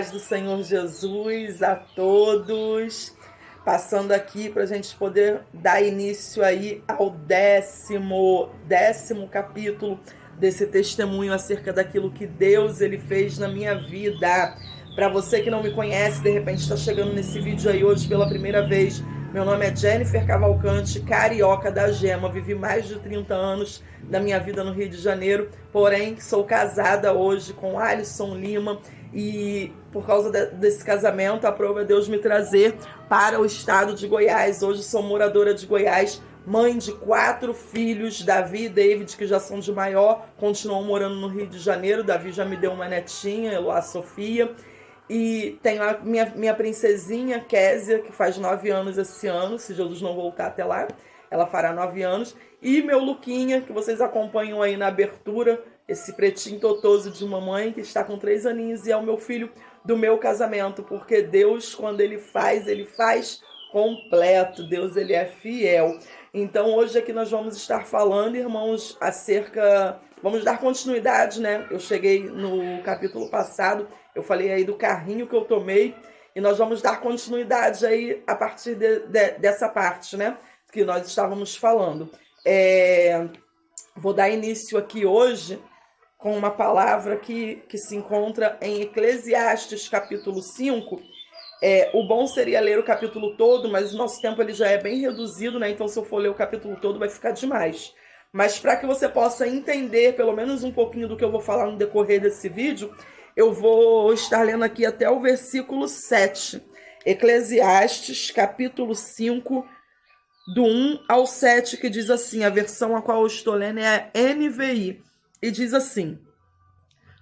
paz do Senhor Jesus a todos. Passando aqui para a gente poder dar início aí ao décimo capítulo desse testemunho acerca daquilo que Deus ele fez na minha vida. Para você que não me conhece, de repente está chegando nesse vídeo aí hoje pela primeira vez, meu nome é Jennifer Cavalcante, carioca da Gema, vivi mais de 30 anos da minha vida no Rio de Janeiro, porém sou casada hoje com Alisson Lima e por causa desse casamento, aprova Deus me trazer para o estado de Goiás. Hoje sou moradora de Goiás, mãe de 4 filhos, Davi e David, que já são de maior, continuam morando no Rio de Janeiro. Davi já me deu uma netinha, Eloá Sofia. E tenho a minha princesinha, Késia, que faz 9 anos esse ano, se Jesus não voltar até lá, ela fará 9 anos. E meu Luquinha, que vocês acompanham aí na abertura, esse pretinho totoso de mamãe, que está com 3 aninhos e é o meu filho do meu casamento, porque Deus, quando ele faz completo. Deus, ele é fiel. Então, hoje aqui nós vamos estar falando, irmãos, vamos dar continuidade, né? Eu cheguei no capítulo passado, eu falei aí do carrinho que eu tomei, e nós vamos dar continuidade aí a partir dessa parte, né? Que nós estávamos falando. Vou dar início aqui hoje com uma palavra que se encontra em Eclesiastes, capítulo 5. O bom seria ler o capítulo todo, mas o nosso tempo ele já é bem reduzido, né? Então, se eu for ler o capítulo todo, vai ficar demais. Mas para que você possa entender pelo menos um pouquinho do que eu vou falar no decorrer desse vídeo, eu vou estar lendo aqui até o versículo 7. Eclesiastes, capítulo 5, do 1 ao 7, que diz assim, a versão a qual eu estou lendo é a NVI, e diz assim: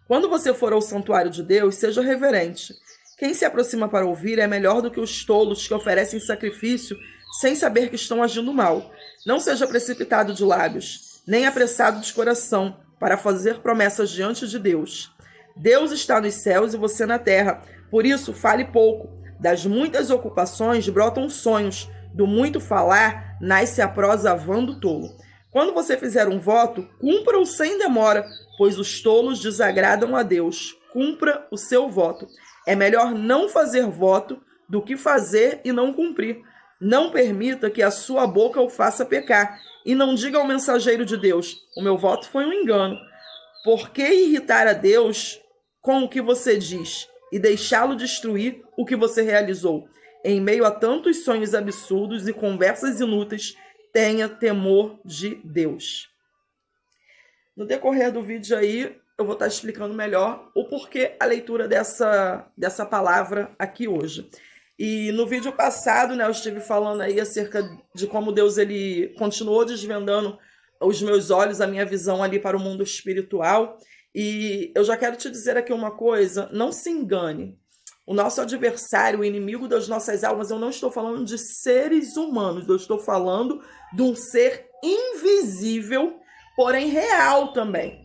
quando você for ao santuário de Deus, seja reverente. Quem se aproxima para ouvir é melhor do que os tolos que oferecem sacrifício sem saber que estão agindo mal. Não seja precipitado de lábios, nem apressado de coração, para fazer promessas diante de Deus. Deus está nos céus e você na terra, por isso fale pouco. Das muitas ocupações brotam sonhos, do muito falar nasce a prosa vã do tolo. Quando você fizer um voto, cumpra-o sem demora, pois os tolos desagradam a Deus. Cumpra o seu voto. É melhor não fazer voto do que fazer e não cumprir. Não permita que a sua boca o faça pecar. E não diga ao mensageiro de Deus: o meu voto foi um engano. Por que irritar a Deus com o que você diz e deixá-lo destruir o que você realizou? Em meio a tantos sonhos absurdos e conversas inúteis, tenha temor de Deus. No decorrer do vídeo aí, eu vou estar explicando melhor o porquê a leitura dessa palavra aqui hoje. E no vídeo passado, né, eu estive falando aí acerca de como Deus ele continuou desvendando os meus olhos, a minha visão ali para o mundo espiritual. E eu já quero te dizer aqui uma coisa, não se engane. O nosso adversário, o inimigo das nossas almas, eu não estou falando de seres humanos, eu estou falando de um ser invisível, porém real também.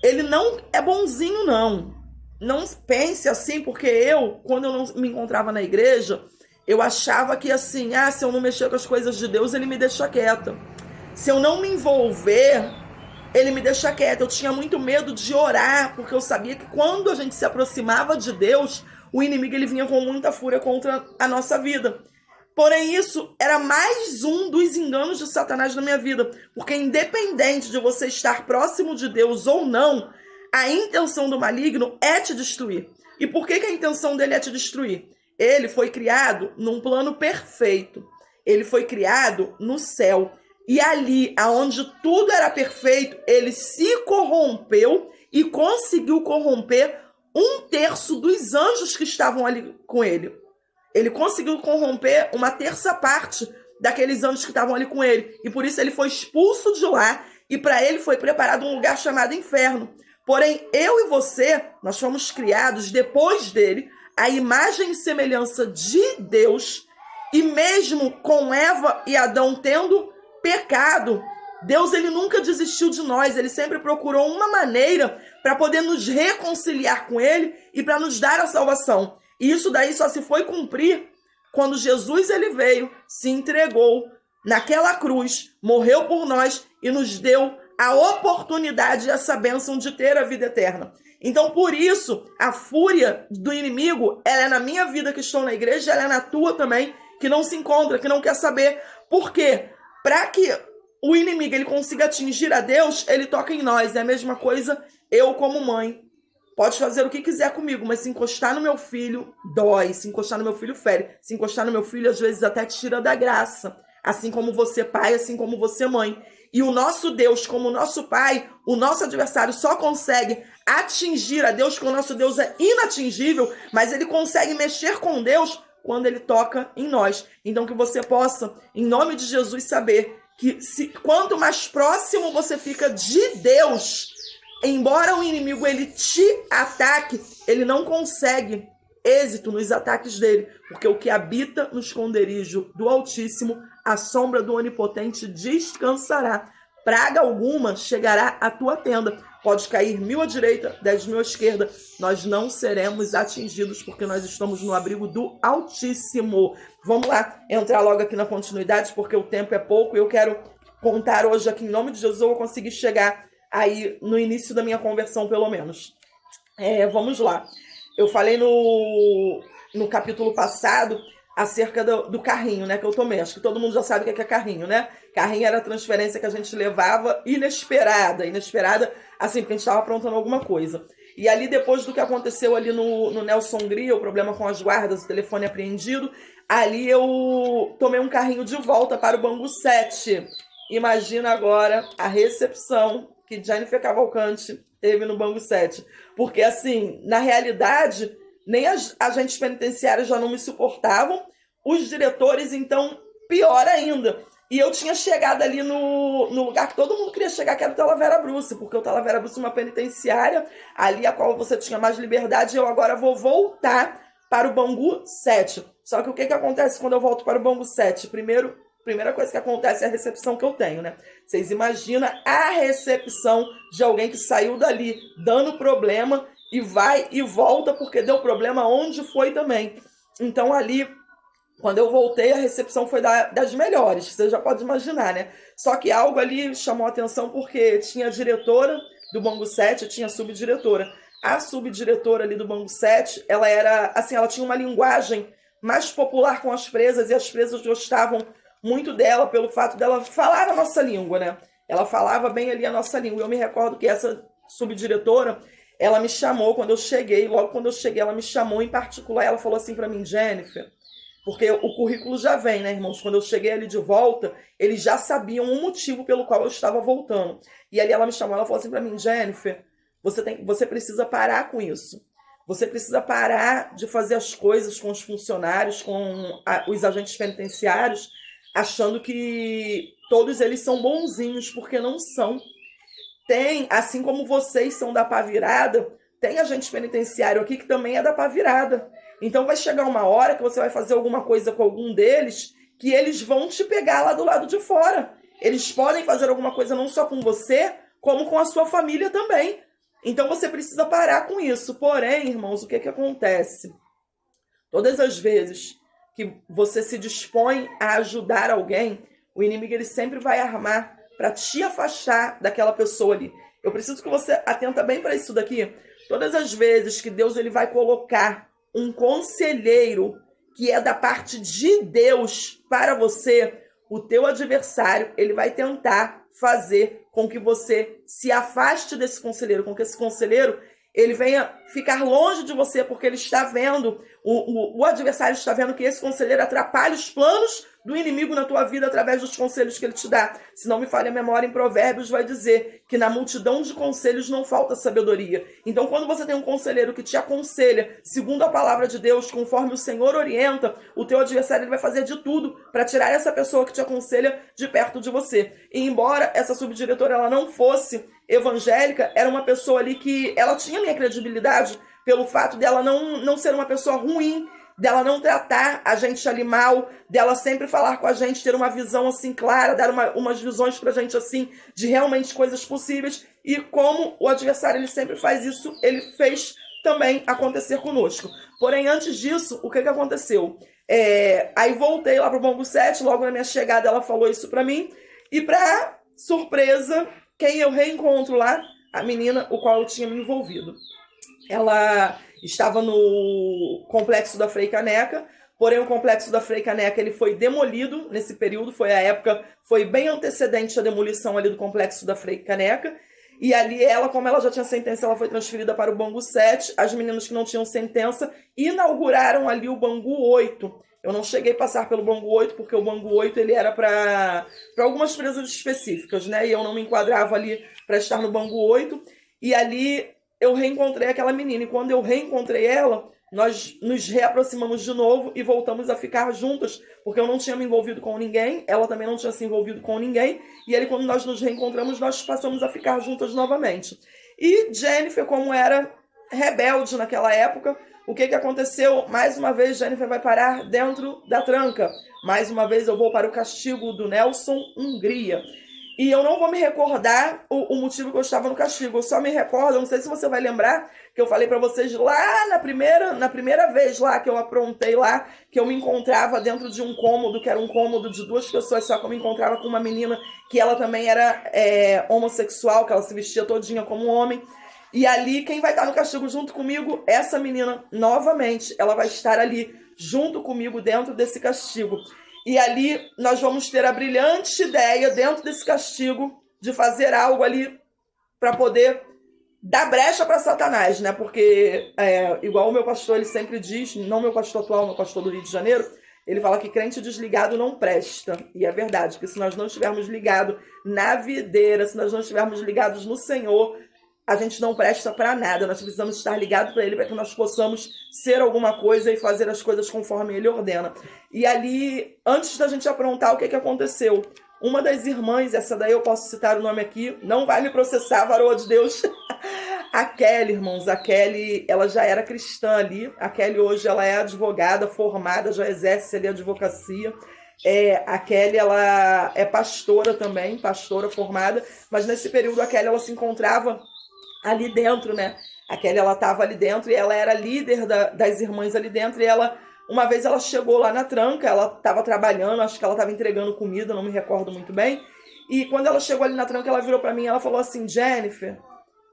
Ele não é bonzinho, não. Não pense assim, porque quando eu não me encontrava na igreja, eu achava que assim, se eu não mexer com as coisas de Deus, ele me deixa quieta. Se eu não me envolver, ele me deixa quieta. Eu tinha muito medo de orar, porque eu sabia que quando a gente se aproximava de Deus, o inimigo ele vinha com muita fúria contra a nossa vida. Porém, isso era mais um dos enganos de Satanás na minha vida. Porque independente de você estar próximo de Deus ou não, a intenção do maligno é te destruir. E por que a intenção dele é te destruir? Ele foi criado num plano perfeito. Ele foi criado no céu. E ali, aonde tudo era perfeito, ele se corrompeu e conseguiu corromper 1/3 dos anjos que estavam ali com ele. Ele conseguiu corromper 1/3 parte daqueles anjos que estavam ali com ele. E por isso ele foi expulso de lá e para ele foi preparado um lugar chamado inferno. Porém, eu e você, nós fomos criados depois dele, à imagem e semelhança de Deus. E mesmo com Eva e Adão tendo pecado, Deus ele nunca desistiu de nós, ele sempre procurou uma maneira para poder nos reconciliar com ele e para nos dar a salvação. E isso daí só se foi cumprir quando Jesus ele veio, se entregou naquela cruz, morreu por nós e nos deu a oportunidade, essa bênção de ter a vida eterna. Então, por isso, a fúria do inimigo, ela é na minha vida que estou na igreja, ela é na tua também, que não se encontra, que não quer saber. Por quê? Para que o inimigo ele consiga atingir a Deus, ele toca em nós. É a mesma coisa eu como mãe. Pode fazer o que quiser comigo, mas se encostar no meu filho, dói. Se encostar no meu filho, fere. Se encostar no meu filho, às vezes até tira da graça. Assim como você pai, assim como você mãe. E o nosso Deus, como o nosso pai, o nosso adversário só consegue atingir a Deus, porque o nosso Deus é inatingível, mas ele consegue mexer com Deus quando ele toca em nós. Então que você possa, em nome de Jesus, saber que quanto mais próximo você fica de Deus, embora o inimigo ele te ataque, ele não consegue êxito nos ataques dele, porque o que habita no esconderijo do Altíssimo, a sombra do Onipotente descansará. Praga alguma chegará à tua tenda. Pode cair 1000 à direita, 10.000 à esquerda. Nós não seremos atingidos, porque nós estamos no abrigo do Altíssimo. Vamos lá, entrar logo aqui na continuidade, porque o tempo é pouco e eu quero contar hoje aqui, em nome de Jesus, eu vou conseguir chegar aí no início da minha conversão, pelo menos. Vamos lá. Eu falei no capítulo passado acerca do carrinho, né, que eu tomei. Acho que todo mundo já sabe o que é carrinho, né? Carrinho era a transferência que a gente levava inesperada, assim, porque a gente estava aprontando alguma coisa. E ali, depois do que aconteceu ali no Nelson Gria, o problema com as guardas, o telefone apreendido, ali eu tomei um carrinho de volta para o Bangu 7. Imagina agora a recepção que Jennifer Cavalcante teve no Bangu 7. Porque, assim, na realidade, nem as agentes penitenciários já não me suportavam, os diretores, então, pior ainda. E eu tinha chegado ali no lugar que todo mundo queria chegar, que era o Talavera Bruce, porque o Talavera Bruce é uma penitenciária, ali a qual você tinha mais liberdade, e eu agora vou voltar para o Bangu 7. Só que o que acontece quando eu volto para o Bangu 7? Primeira coisa que acontece é a recepção que eu tenho, né? Vocês imaginam a recepção de alguém que saiu dali dando problema e vai e volta porque deu problema onde foi também. Então ali, quando eu voltei, a recepção foi das melhores, você já pode imaginar, né? Só que algo ali chamou a atenção porque tinha a diretora do Bangu 7, tinha a subdiretora. A subdiretora ali do Bangu 7, ela era, assim, ela tinha uma linguagem mais popular com as presas e as presas gostavam muito dela pelo fato dela falar a nossa língua, né? Ela falava bem ali a nossa língua. Eu me recordo que essa subdiretora, ela me chamou quando eu cheguei, logo quando eu cheguei, ela me chamou em particular, ela falou assim para mim, Jennifer, porque o currículo já vem, né, irmãos? Quando eu cheguei ali de volta, eles já sabiam o motivo pelo qual eu estava voltando. E ali ela me chamou, ela falou assim para mim, Jennifer, você precisa parar com isso. Você precisa parar de fazer as coisas com os funcionários, com os agentes penitenciários, achando que todos eles são bonzinhos, porque não são. Tem, assim como vocês são da pá virada, tem agente penitenciário aqui que também é da pá virada. Então vai chegar uma hora que você vai fazer alguma coisa com algum deles, que eles vão te pegar lá do lado de fora. Eles podem fazer alguma coisa não só com você, como com a sua família também. Então você precisa parar com isso. Porém, irmãos, o que acontece? Todas as vezes que você se dispõe a ajudar alguém, o inimigo ele sempre vai armar para te afastar daquela pessoa ali. Eu preciso que você atenta bem para isso daqui. Todas as vezes que Deus ele vai colocar um conselheiro que é da parte de Deus para você, o teu adversário, ele vai tentar fazer com que você se afaste desse conselheiro, com que esse conselheiro ele venha ficar longe de você, porque ele está vendo, o adversário está vendo que esse conselheiro atrapalha os planos do inimigo na tua vida através dos conselhos que ele te dá. Se não me falha a memória, em Provérbios vai dizer que na multidão de conselhos não falta sabedoria. Então, quando você tem um conselheiro que te aconselha, segundo a palavra de Deus, conforme o Senhor orienta, o teu adversário ele vai fazer de tudo para tirar essa pessoa que te aconselha de perto de você. E embora essa subdiretora ela não fosse evangélica, era uma pessoa ali que ela tinha minha credibilidade pelo fato dela não ser uma pessoa ruim, dela não tratar a gente ali mal, dela sempre falar com a gente, ter uma visão assim clara, dar umas visões pra gente assim, de realmente coisas possíveis. E como o adversário ele sempre faz isso, ele fez também acontecer conosco. Porém, antes disso, o que aconteceu? Aí voltei lá pro Bangu 7, logo na minha chegada ela falou isso pra mim, e pra surpresa, quem eu reencontro lá? A menina o qual eu tinha me envolvido. ela estava no complexo da Frei Caneca, porém o complexo da Frei Caneca ele foi demolido nesse período, foi a época, foi bem antecedente à demolição ali do complexo da Frei Caneca, e ali ela, como ela já tinha sentença, ela foi transferida para o Bangu 7, as meninas que não tinham sentença inauguraram ali o Bangu 8. Eu não cheguei a passar pelo Bangu 8, porque o Bangu 8 ele era para algumas presas específicas, né? E eu não me enquadrava ali para estar no Bangu 8. E ali eu reencontrei aquela menina. E quando eu reencontrei ela, nós nos reaproximamos de novo e voltamos a ficar juntas, porque eu não tinha me envolvido com ninguém, ela também não tinha se envolvido com ninguém. E ali, quando nós nos reencontramos, nós passamos a ficar juntas novamente. E Jennifer, como era rebelde naquela época, o que aconteceu? Mais uma vez, Jennifer vai parar dentro da tranca. Mais uma vez, eu vou para o castigo do Nelson Hungria. E eu não vou me recordar o motivo que eu estava no castigo. Eu só me recordo, eu não sei se você vai lembrar, que eu falei para vocês lá na primeira vez lá que eu aprontei lá, que eu me encontrava dentro de um cômodo, que era um cômodo de 2 pessoas, só que eu me encontrava com uma menina que ela também era homossexual, que ela se vestia todinha como homem. E ali, quem vai estar no castigo junto comigo? Essa menina, novamente, ela vai estar ali junto comigo dentro desse castigo. E ali nós vamos ter a brilhante ideia, dentro desse castigo, de fazer algo ali para poder dar brecha para Satanás, né? Porque, igual o meu pastor, ele sempre diz, não meu pastor atual, meu pastor do Rio de Janeiro, ele fala que crente desligado não presta. E é verdade, porque se nós não estivermos ligados na videira, se nós não estivermos ligados no Senhor, a gente não presta para nada. Nós precisamos estar ligados para Ele para que nós possamos ser alguma coisa e fazer as coisas conforme Ele ordena. E ali, antes da gente aprontar, o que aconteceu? Uma das irmãs, essa daí eu posso citar o nome aqui, não vai me processar, varoa de Deus. A Kelly, irmãos, a Kelly, ela já era cristã ali. A Kelly hoje ela é advogada formada, já exerce ali a advocacia. A Kelly, ela é pastora também, pastora formada, mas nesse período a Kelly, ela se encontrava ali dentro, né? A Kelly, ela estava ali dentro e ela era líder das irmãs ali dentro. E ela, uma vez ela chegou lá na tranca, ela estava trabalhando, acho que ela estava entregando comida, não me recordo muito bem. E quando ela chegou ali na tranca, ela virou para mim e ela falou assim: Jennifer,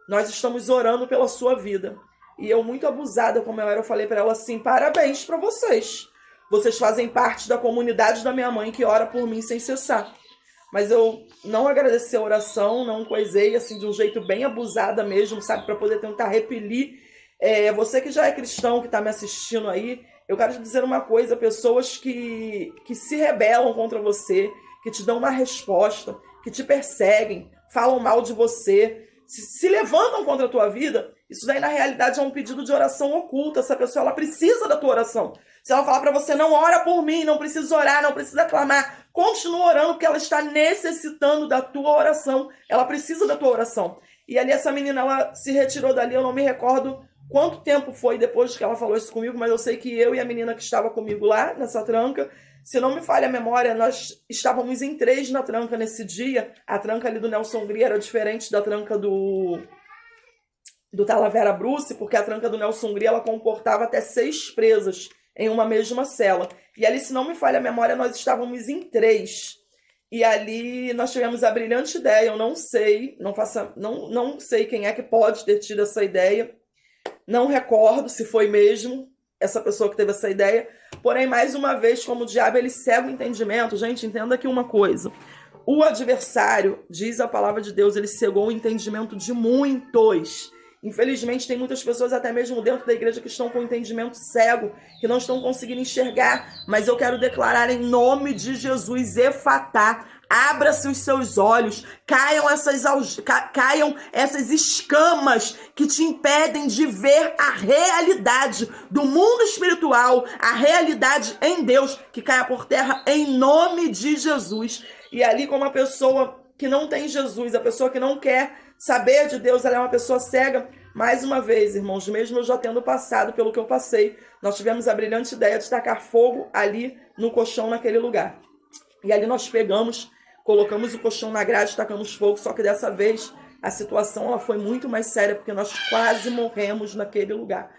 nós estamos orando pela sua vida. E eu, muito abusada como eu era, eu falei para ela assim: parabéns para vocês. Vocês fazem parte da comunidade da minha mãe que ora por mim sem cessar. Mas eu não agradeci a oração, não coisei, assim, de um jeito bem abusada mesmo, sabe? Para poder tentar repelir. Você que já é cristão, que está me assistindo aí, eu quero te dizer uma coisa: pessoas que se rebelam contra você, que te dão uma resposta, que te perseguem, falam mal de você, se levantam contra a tua vida, isso daí na realidade é um pedido de oração oculta. Essa pessoa, ela precisa da tua oração. Se ela falar para você: não ora por mim, não precisa orar, não precisa clamar, continua orando, porque ela está necessitando da tua oração. Ela precisa da tua oração. E ali essa menina, ela se retirou dali, eu não me recordo quanto tempo foi depois que ela falou isso comigo, mas eu sei que eu e a menina que estava comigo lá nessa tranca, se não me falha a memória, nós estávamos em 3 na tranca nesse dia. A tranca ali do Nelson Hungria era diferente da tranca do Talavera Bruce, porque a tranca do Nelson Hungria, ela comportava até 6 presas em uma mesma cela. E ali, se não me falha a memória, nós estávamos em 3. E ali nós tivemos a brilhante ideia, eu não sei, não sei quem é que pode ter tido essa ideia, não recordo se foi mesmo essa pessoa que teve essa ideia, porém, mais uma vez, como o diabo, ele cega o entendimento. Gente, entenda aqui uma coisa: o adversário, diz a palavra de Deus, ele cegou o entendimento de muitos. Infelizmente, tem muitas pessoas, até mesmo dentro da igreja, que estão com o entendimento cego, que não estão conseguindo enxergar. Mas eu quero declarar em nome de Jesus: Efatá, abra-se os seus olhos, caiam essas escamas que te impedem de ver a realidade do mundo espiritual, a realidade em Deus, que caia por terra em nome de Jesus. E ali, como a pessoa que não tem Jesus, a pessoa que não quer saber de Deus, ela é uma pessoa cega. Mais uma vez, irmãos, mesmo eu já tendo passado pelo que eu passei, nós tivemos a brilhante ideia de tacar fogo ali no colchão, naquele lugar. E ali nós pegamos, colocamos o colchão na grade, tacamos fogo, só que dessa vez a situação ela foi muito mais séria, porque nós quase morremos naquele lugar.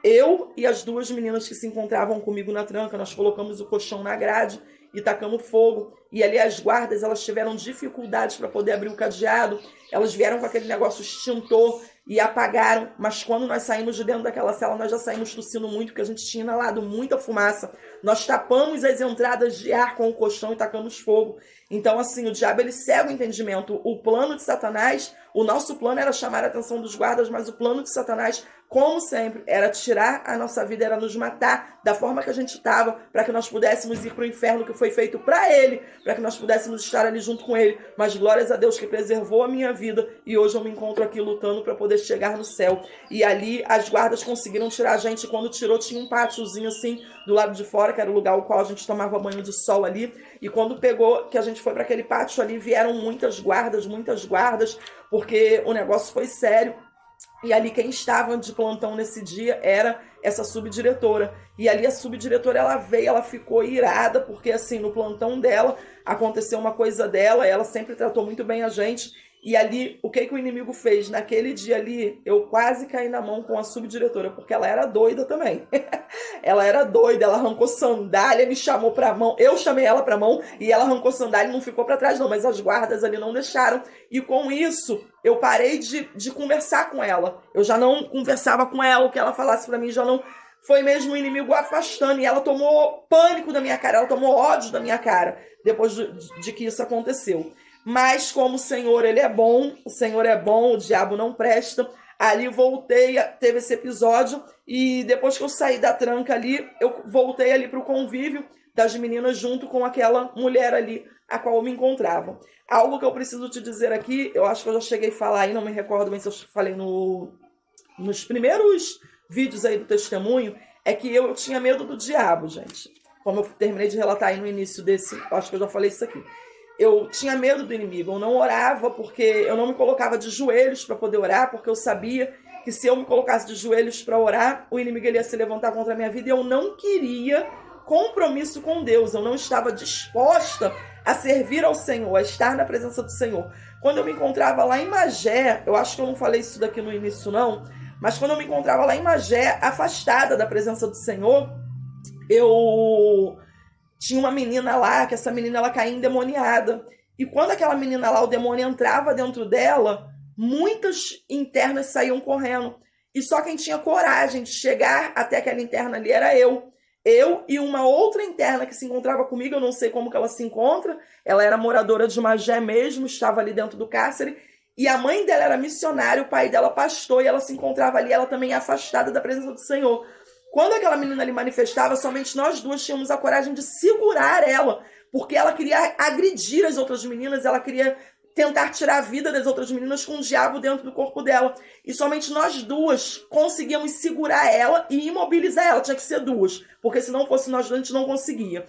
Eu e as 2 meninas que se encontravam comigo na tranca, nós colocamos o colchão na grade e tacamos fogo. E ali as guardas, elas tiveram dificuldades para poder abrir o cadeado. Elas vieram com aquele negócio extintor e apagaram, mas quando nós saímos de dentro daquela cela, nós já saímos tossindo muito, porque a gente tinha inalado muita fumaça. Nós tapamos as entradas de ar com o colchão e tacamos fogo. Então, assim, o diabo, ele cega o entendimento. O plano de Satanás, o nosso plano era chamar a atenção dos guardas, mas o plano de Satanás, como sempre, era tirar a nossa vida, era nos matar da forma que a gente estava, para que nós pudéssemos ir para o inferno que foi feito para ele, para que nós pudéssemos estar ali junto com ele. Mas glórias a Deus que preservou a minha vida e hoje eu me encontro aqui lutando para poder chegar no céu. E ali as guardas conseguiram tirar a gente. Quando tirou, tinha um pátiozinho assim do lado de fora, que era o lugar ao qual a gente tomava banho de sol ali. E quando pegou, que a gente foi para aquele pátio ali, vieram muitas guardas, porque o negócio foi sério. E ali quem estava de plantão nesse dia era essa subdiretora. E ali a subdiretora, ela veio, ela ficou irada, porque assim, no plantão dela, aconteceu uma coisa dela, ela sempre tratou muito bem a gente. E ali, o que o inimigo fez? Naquele dia ali, eu quase caí na mão com a subdiretora, porque ela era doida também. Ela era doida, ela arrancou sandália, me chamou pra mão, eu chamei ela pra mão, e ela arrancou sandália e não ficou pra trás não, mas as guardas ali não deixaram. E com isso, eu parei de conversar com ela. Eu já não conversava com ela, o que ela falasse pra mim já não... Foi mesmo o inimigo afastando, e ela tomou pânico da minha cara, ela tomou ódio da minha cara, depois de que isso aconteceu. Mas como o Senhor, ele é bom, o diabo não presta. Ali voltei, teve esse episódio, e depois que eu saí da tranca ali, eu voltei ali para o convívio das meninas junto com aquela mulher ali, a qual eu me encontrava. Algo que eu preciso te dizer aqui, eu acho que eu já cheguei a falar aí, não me recordo bem se eu falei nos primeiros vídeos aí do testemunho, é que eu tinha medo do diabo, gente. Como eu terminei de relatar aí no início desse, acho que eu já falei isso aqui. Eu tinha medo do inimigo, eu não orava porque eu não me colocava de joelhos para poder orar, porque eu sabia que se eu me colocasse de joelhos para orar, o inimigo ia se levantar contra a minha vida, e eu não queria compromisso com Deus, eu não estava disposta a servir ao Senhor, a estar na presença do Senhor. Quando eu me encontrava lá em Magé, eu acho que eu não falei isso daqui no início não, mas quando eu me encontrava lá em Magé, afastada da presença do Senhor, eu... tinha uma menina lá, que essa menina ela caía endemoniada. E quando aquela menina lá, o demônio entrava dentro dela, muitas internas saíam correndo. E só quem tinha coragem de chegar até aquela interna ali era eu. Eu e uma outra interna que se encontrava comigo, eu não sei como que ela se encontra. Ela era moradora de Magé mesmo, estava ali dentro do cárcere. E a mãe dela era missionária, o pai dela pastor, e ela se encontrava ali, ela também afastada da presença do Senhor. Quando aquela menina ali manifestava, somente nós duas tínhamos a coragem de segurar ela, porque ela queria agredir as outras meninas, ela queria tentar tirar a vida das outras meninas com o diabo dentro do corpo dela. E somente nós duas conseguíamos segurar ela e imobilizar ela. Tinha que ser duas, porque se não fosse nós duas, a gente não conseguia.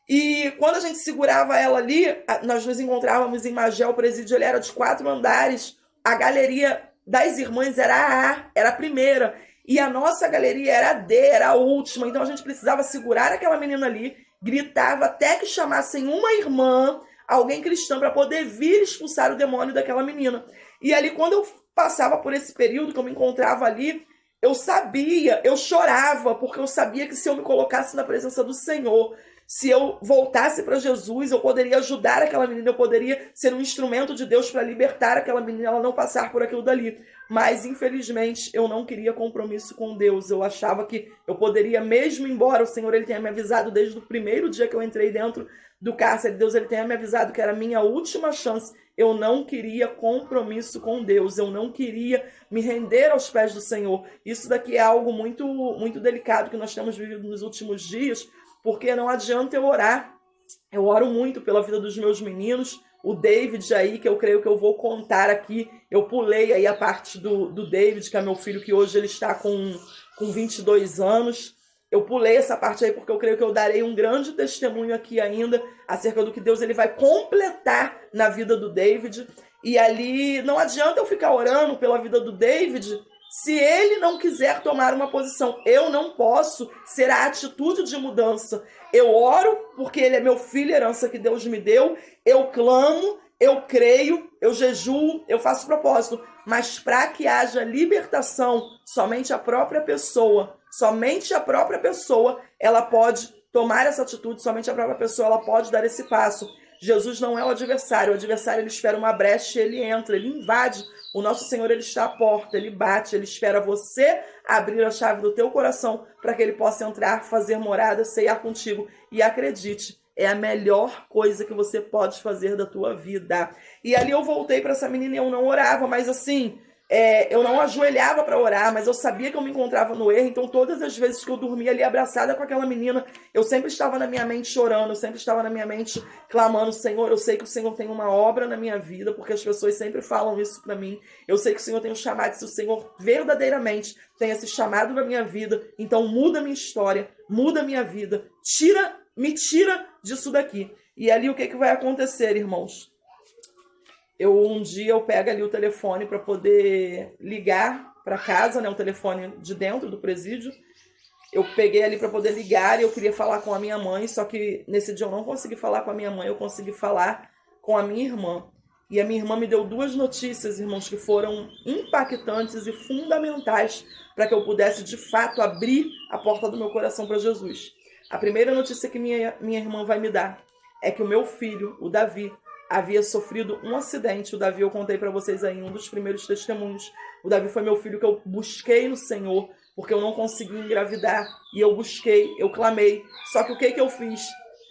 E quando a gente segurava ela ali, nós nos encontrávamos em Magé, o presídio ele era de 4 andares, a galeria das irmãs era a A, era a primeira, e a nossa galeria era a D, era a última, então a gente precisava segurar aquela menina ali, gritava até que chamassem uma irmã, alguém cristã, para poder vir expulsar o demônio daquela menina. E ali, quando eu passava por esse período, que eu me encontrava ali, eu sabia, eu chorava, porque eu sabia que se eu me colocasse na presença do Senhor, se eu voltasse para Jesus, eu poderia ajudar aquela menina, eu poderia ser um instrumento de Deus para libertar aquela menina, ela não passar por aquilo dali. Mas, infelizmente, eu não queria compromisso com Deus. Eu achava que eu poderia, mesmo embora o Senhor ele tenha me avisado desde o primeiro dia que eu entrei dentro do cárcere, Deus ele tenha me avisado que era a minha última chance. Eu não queria compromisso com Deus, eu não queria me render aos pés do Senhor. Isso daqui é algo muito, muito delicado que nós temos vivido nos últimos dias, porque não adianta eu orar. Eu oro muito pela vida dos meus meninos. O David aí, que eu creio que eu vou contar aqui, eu pulei aí a parte do David, que é meu filho, que hoje ele está com 22 anos. Eu pulei essa parte aí porque eu creio que eu darei um grande testemunho aqui ainda acerca do que Deus ele vai completar na vida do David. E ali não adianta eu ficar orando pela vida do David se ele não quiser tomar uma posição. Eu não posso ser a atitude de mudança. Eu oro porque ele é meu filho, herança que Deus me deu. Eu clamo, eu creio, eu jejuo, eu faço propósito. Mas para que haja libertação, somente a própria pessoa, ela pode tomar essa atitude, somente a própria pessoa ela pode dar esse passo. Jesus não é o adversário ele espera uma brecha e ele entra, ele invade. O nosso Senhor, ele está à porta, ele bate, ele espera você abrir a chave do teu coração para que ele possa entrar, fazer morada, ceiar contigo. E acredite, é a melhor coisa que você pode fazer da tua vida. E ali eu voltei para essa menina e eu não orava, mas assim, eu não ajoelhava para orar, mas eu sabia que eu me encontrava no erro. Então todas as vezes que eu dormia ali abraçada com aquela menina, eu sempre estava na minha mente chorando, eu sempre estava na minha mente clamando: Senhor, eu sei que o Senhor tem uma obra na minha vida, porque as pessoas sempre falam isso para mim. Eu sei que o Senhor tem um chamado, se o Senhor verdadeiramente tem esse chamado na minha vida, então muda a minha história, muda a minha vida, me tira disso daqui. E ali o que vai acontecer, irmãos? Um dia eu pego ali o telefone para poder ligar para casa, né? O telefone de dentro do presídio. Eu peguei ali para poder ligar e eu queria falar com a minha mãe, só que nesse dia eu não consegui falar com a minha mãe, eu consegui falar com a minha irmã. E a minha irmã me deu 2 notícias, irmãos, que foram impactantes e fundamentais para que eu pudesse, de fato, abrir a porta do meu coração para Jesus. A primeira notícia que minha irmã vai me dar é que o meu filho, o Davi, havia sofrido um acidente. O Davi, eu contei para vocês aí, um dos primeiros testemunhos. O Davi foi meu filho que eu busquei no Senhor, porque eu não consegui engravidar. E eu busquei, eu clamei. Só que o que eu fiz?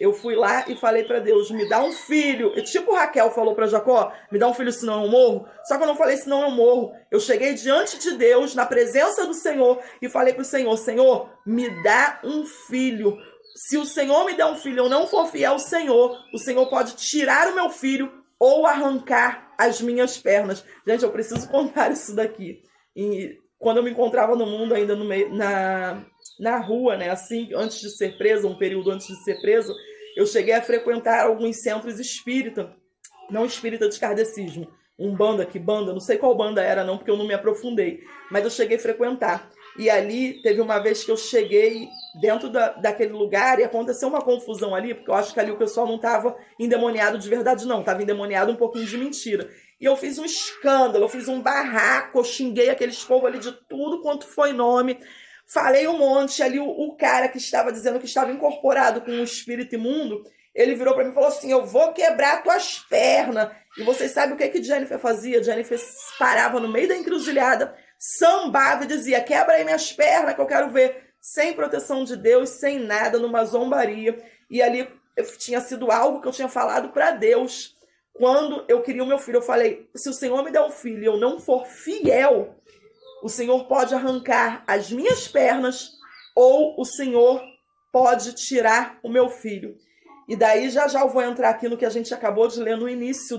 Eu fui lá e falei para Deus: me dá um filho. E tipo Raquel falou para Jacó: me dá um filho, senão eu morro. Só que eu não falei senão eu morro. Eu cheguei diante de Deus, na presença do Senhor, e falei para o Senhor: Senhor, me dá um filho. Se o Senhor me der um filho e eu não for fiel ao Senhor, o Senhor pode tirar o meu filho ou arrancar as minhas pernas. Gente, eu preciso contar isso daqui. E quando eu me encontrava no mundo, ainda no meio, na rua, né, assim, antes de ser preso, um período antes de ser preso, eu cheguei a frequentar alguns centros espírita, não espírita de kardecismo, umbanda, não sei qual banda era não, porque eu não me aprofundei, mas eu cheguei a frequentar. E ali teve uma vez que eu cheguei dentro daquele lugar e aconteceu uma confusão ali, porque eu acho que ali o pessoal não estava endemoniado de verdade não, estava endemoniado um pouquinho de mentira. E eu fiz um escândalo, eu fiz um barraco, eu xinguei aqueles povos ali de tudo quanto foi nome, falei um monte. Ali o cara que estava dizendo que estava incorporado com um espírito imundo, ele virou para mim e falou assim: eu vou quebrar tuas pernas. E vocês sabem o que Jennifer fazia? Jennifer parava no meio da encruzilhada, sambava e dizia: quebra aí minhas pernas que eu quero ver. Sem proteção de Deus, sem nada, numa zombaria. E ali tinha sido algo que eu tinha falado para Deus. Quando eu queria o meu filho, eu falei: se o Senhor me der um filho e eu não for fiel, o Senhor pode arrancar as minhas pernas ou o Senhor pode tirar o meu filho. E daí já eu vou entrar aqui no que a gente acabou de ler no início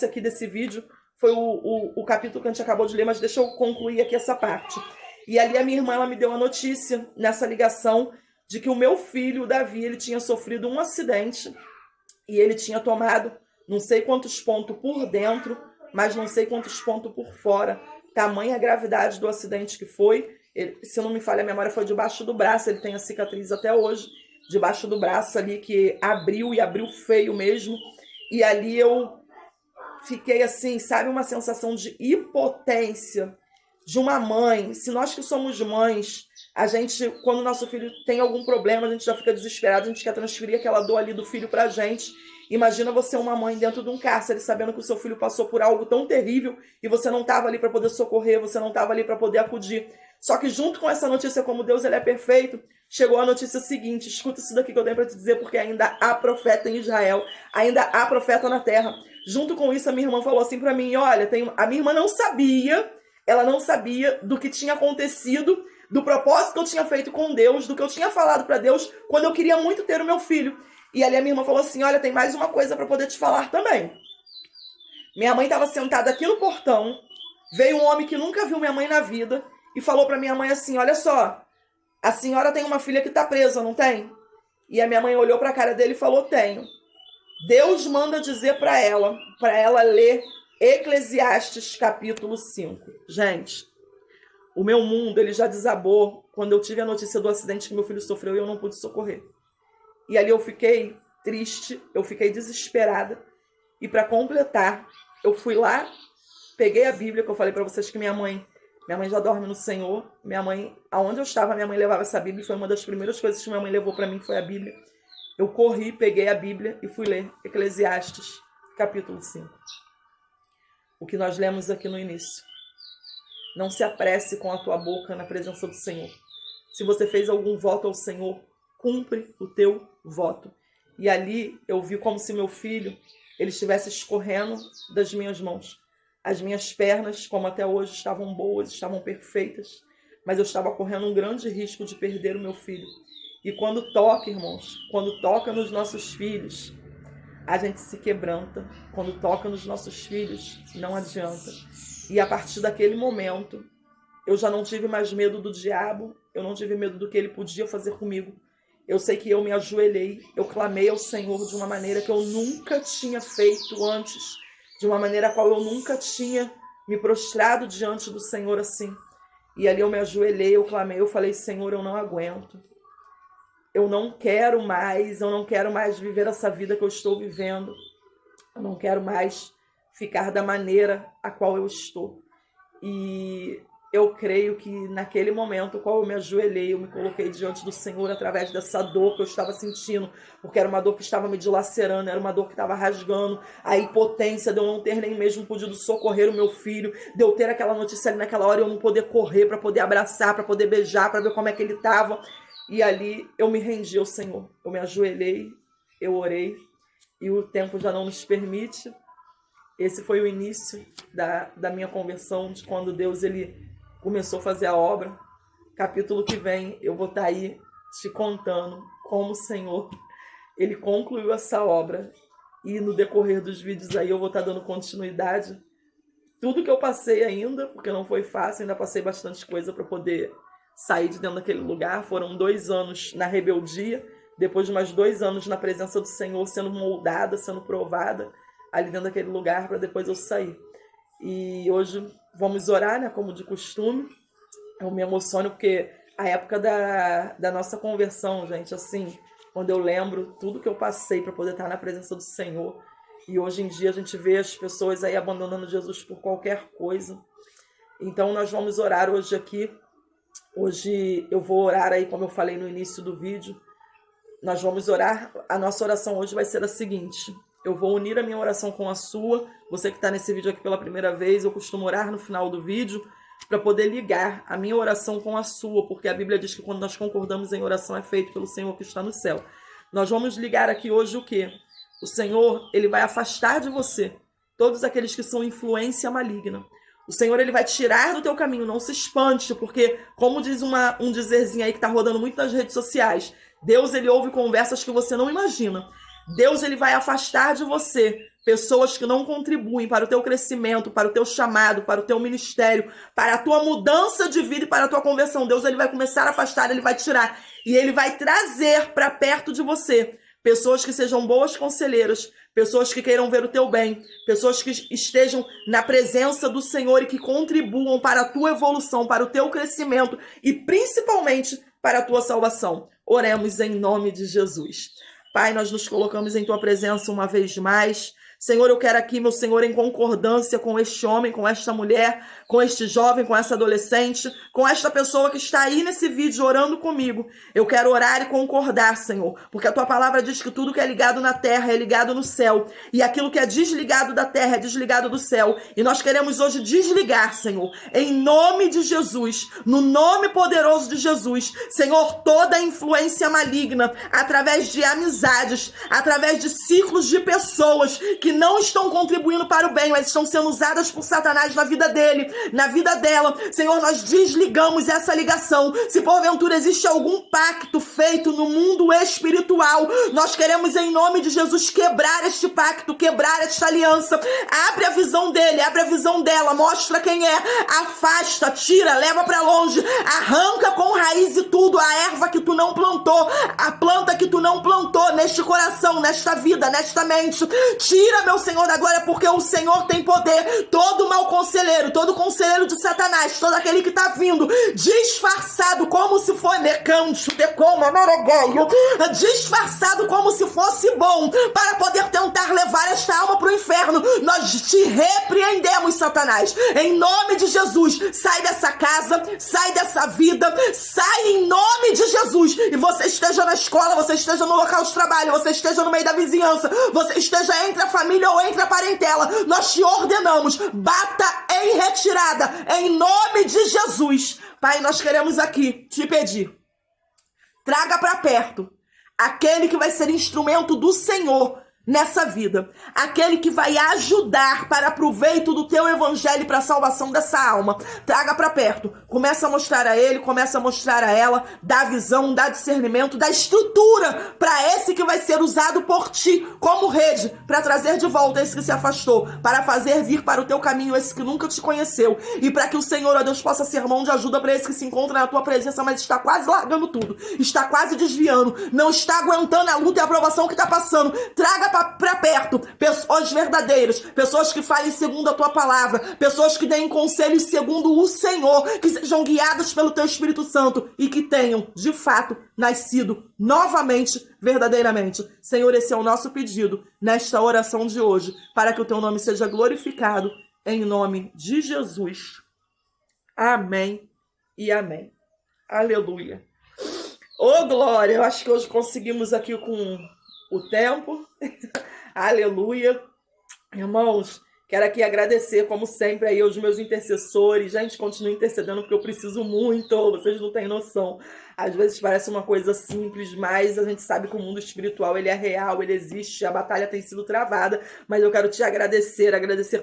aqui desse vídeo. Foi o capítulo que a gente acabou de ler, mas deixa eu concluir aqui essa parte. E ali a minha irmã, ela me deu a notícia nessa ligação de que o meu filho, o Davi, ele tinha sofrido um acidente e ele tinha tomado não sei quantos pontos por dentro, mas não sei quantos pontos por fora. Tamanha a gravidade do acidente que foi. Ele, se não me falha a memória, foi debaixo do braço. Ele tem a cicatriz até hoje, debaixo do braço ali, que abriu, e abriu feio mesmo. E ali eu fiquei assim, sabe, uma sensação de impotência de uma mãe. Se nós que somos mães, a gente, quando o nosso filho tem algum problema, a gente já fica desesperado, a gente quer transferir aquela dor ali do filho pra gente. Imagina você, uma mãe, dentro de um cárcere, sabendo que o seu filho passou por algo tão terrível e você não estava ali para poder socorrer, você não estava ali para poder acudir. Só que junto com essa notícia, como Deus ele é perfeito, chegou a notícia seguinte: escuta isso daqui que eu tenho para te dizer, porque ainda há profeta em Israel, ainda há profeta na terra. Junto com isso, a minha irmã falou assim para mim: olha, a minha irmã não sabia, ela não sabia do que tinha acontecido, do propósito que eu tinha feito com Deus, do que eu tinha falado para Deus quando eu queria muito ter o meu filho. E ali a minha irmã falou assim: olha, tem mais uma coisa para poder te falar também. Minha mãe estava sentada aqui no portão, veio um homem que nunca viu minha mãe na vida e falou para minha mãe assim: olha só, a senhora tem uma filha que está presa, não tem? E a minha mãe olhou para a cara dele e falou: tenho. Deus manda dizer para ela ler Eclesiastes capítulo 5. Gente, o meu mundo ele já desabou quando eu tive a notícia do acidente que meu filho sofreu e eu não pude socorrer. E ali eu fiquei triste, eu fiquei desesperada. E para completar, eu fui lá, peguei a Bíblia, que eu falei para vocês que minha mãe já dorme no Senhor. Minha mãe, aonde eu estava, minha mãe levava essa Bíblia, e foi uma das primeiras coisas que minha mãe levou para mim, foi a Bíblia. Eu corri, peguei a Bíblia e fui ler Eclesiastes, capítulo 5. O que nós lemos aqui no início. Não se apresse com a tua boca na presença do Senhor. Se você fez algum voto ao Senhor, cumpre o teu voto. E ali eu vi como se meu filho ele estivesse escorrendo das minhas mãos. As minhas pernas, como até hoje, estavam boas, estavam perfeitas, mas eu estava correndo um grande risco de perder o meu filho. E quando toca, irmãos, quando toca nos nossos filhos, a gente se quebranta. Quando toca nos nossos filhos, não adianta. E a partir daquele momento, eu já não tive mais medo do diabo, eu não tive medo do que ele podia fazer comigo. Eu sei que eu me ajoelhei, eu clamei ao Senhor de uma maneira que eu nunca tinha feito antes, de uma maneira a qual eu nunca tinha me prostrado diante do Senhor assim. E ali eu me ajoelhei, eu clamei, eu falei, Senhor, eu não aguento. Eu não quero mais viver essa vida que eu estou vivendo. Eu não quero mais ficar da maneira a qual eu estou. E eu creio que naquele momento, qual eu me ajoelhei, eu me coloquei diante do Senhor através dessa dor que eu estava sentindo, porque era uma dor que estava me dilacerando, era uma dor que estava rasgando, a impotência de eu não ter nem mesmo podido socorrer o meu filho, de eu ter aquela notícia ali naquela hora e eu não poder correr para poder abraçar, para poder beijar, para ver como é que ele estava. E ali eu me rendi ao Senhor, eu me ajoelhei, eu orei, e o tempo já não nos permite. Esse foi o início da minha conversão, de quando Deus ele começou a fazer a obra. Capítulo que vem eu vou estar aí te contando como o Senhor ele concluiu essa obra. E no decorrer dos vídeos aí eu vou estar dando continuidade. Tudo que eu passei ainda, porque não foi fácil, ainda passei bastante coisa para poder sair de dentro daquele lugar. Foram 2 anos na rebeldia, depois de mais 2 anos na presença do Senhor, sendo moldada, sendo provada ali dentro daquele lugar, para depois eu sair. E hoje vamos orar, né, como de costume. Eu me emociono porque a época da nossa conversão, gente, assim, quando eu lembro tudo que eu passei para poder estar na presença do Senhor, e hoje em dia a gente vê as pessoas aí abandonando Jesus por qualquer coisa. Então nós vamos orar hoje aqui. Hoje eu vou orar aí, como eu falei no início do vídeo. Nós vamos orar. A nossa oração hoje vai ser a seguinte: eu vou unir a minha oração com a sua. Você que está nesse vídeo aqui pela primeira vez, eu costumo orar no final do vídeo para poder ligar a minha oração com a sua, porque a Bíblia diz que quando nós concordamos em oração é feito pelo Senhor que está no céu. Nós vamos ligar aqui hoje o quê? O Senhor, ele vai afastar de você todos aqueles que são influência maligna. O Senhor, ele vai tirar do teu caminho, não se espante, porque, como diz um dizerzinho aí que está rodando muito nas redes sociais, Deus, ele ouve conversas que você não imagina. Deus, ele vai afastar de você pessoas que não contribuem para o teu crescimento, para o teu chamado, para o teu ministério, para a tua mudança de vida e para a tua conversão. Deus, ele vai começar a afastar, ele vai tirar e ele vai trazer para perto de você pessoas que sejam boas conselheiras, pessoas que queiram ver o teu bem, pessoas que estejam na presença do Senhor e que contribuam para a tua evolução, para o teu crescimento e principalmente para a tua salvação. Oremos em nome de Jesus. Pai, nós nos colocamos em tua presença uma vez mais. Senhor, eu quero aqui, meu Senhor, em concordância com este homem, com esta mulher, com este jovem, com essa adolescente, com esta pessoa que está aí nesse vídeo orando comigo. Eu quero orar e concordar, Senhor, porque a tua palavra diz que tudo que é ligado na terra é ligado no céu, e aquilo que é desligado da terra é desligado do céu. E nós queremos hoje desligar, Senhor, em nome de Jesus, no nome poderoso de Jesus, Senhor, toda influência maligna, através de amizades, através de ciclos de pessoas que não estão contribuindo para o bem, mas estão sendo usadas por Satanás na vida dele, na vida dela. Senhor, nós desligamos essa ligação. Se porventura existe algum pacto feito no mundo espiritual, nós queremos em nome de Jesus quebrar este pacto, quebrar esta aliança. Abre a visão dele, abre a visão dela, mostra quem é, afasta, tira, leva para longe, arranca com raiz e tudo a erva que tu não plantou, a planta que tu não plantou neste coração, nesta vida, nesta mente. Tira ora, meu Senhor da glória, porque o Senhor tem poder. Todo mau conselheiro, todo conselheiro de Satanás, todo aquele que está vindo disfarçado como se for disfarçado como se fosse bom, para poder tentar levar esta alma para o inferno, nós te repreendemos, Satanás, em nome de Jesus. Sai dessa casa, sai dessa vida, sai em nome de Jesus. E você esteja na escola, você esteja no local de trabalho, você esteja no meio da vizinhança, você esteja entre a família ou entre a parentela, nós te ordenamos, bata em retirada, em nome de Jesus. Pai, nós queremos aqui te pedir, traga para perto aquele que vai ser instrumento do Senhor nessa vida, aquele que vai ajudar para proveito do teu evangelho e para a salvação dessa alma. Traga para perto, começa a mostrar a ele, começa a mostrar a ela, dá visão, dá discernimento, dá estrutura para esse que vai ser usado por ti como rede, para trazer de volta esse que se afastou, para fazer vir para o teu caminho esse que nunca te conheceu, e para que o Senhor, ó Deus, possa ser mão de ajuda para esse que se encontra na tua presença, mas está quase largando tudo, está quase desviando, não está aguentando a luta e a provação que está passando. Traga para perto pessoas verdadeiras, pessoas que falem segundo a tua palavra, pessoas que deem conselhos segundo o Senhor, que sejam guiadas pelo teu Espírito Santo e que tenham, de fato, nascido novamente, verdadeiramente. Senhor, esse é o nosso pedido nesta oração de hoje, para que o teu nome seja glorificado, em nome de Jesus. Amém e amém. Aleluia. Ô, glória! Eu acho que hoje conseguimos aqui com o tempo. Aleluia. Irmãos, quero aqui agradecer, como sempre, aí aos meus intercessores. Gente, continue intercedendo, porque eu preciso muito. Vocês não têm noção. Às vezes parece uma coisa simples, mas a gente sabe que o mundo espiritual, ele é real, ele existe, a batalha tem sido travada, mas eu quero te agradecer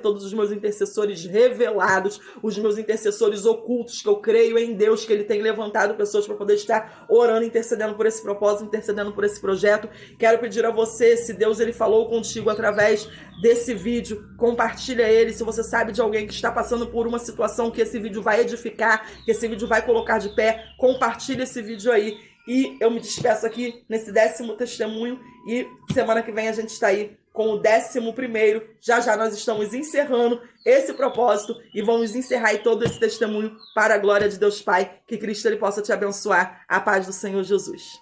todos os meus intercessores revelados, os meus intercessores ocultos, que eu creio em Deus, que ele tem levantado pessoas para poder estar orando, intercedendo por esse propósito, intercedendo por esse projeto. Quero pedir a você, se Deus ele falou contigo através desse vídeo, compartilha ele. Se você sabe de alguém que está passando por uma situação que esse vídeo vai edificar, que esse vídeo vai colocar de pé, compartilha esse vídeo aí. E eu me despeço aqui nesse 10º testemunho, e semana que vem a gente está aí com o 11º. Já nós estamos encerrando esse propósito e vamos encerrar aí todo esse testemunho para a glória de Deus Pai. Que Cristo ele possa te abençoar. A paz do Senhor Jesus.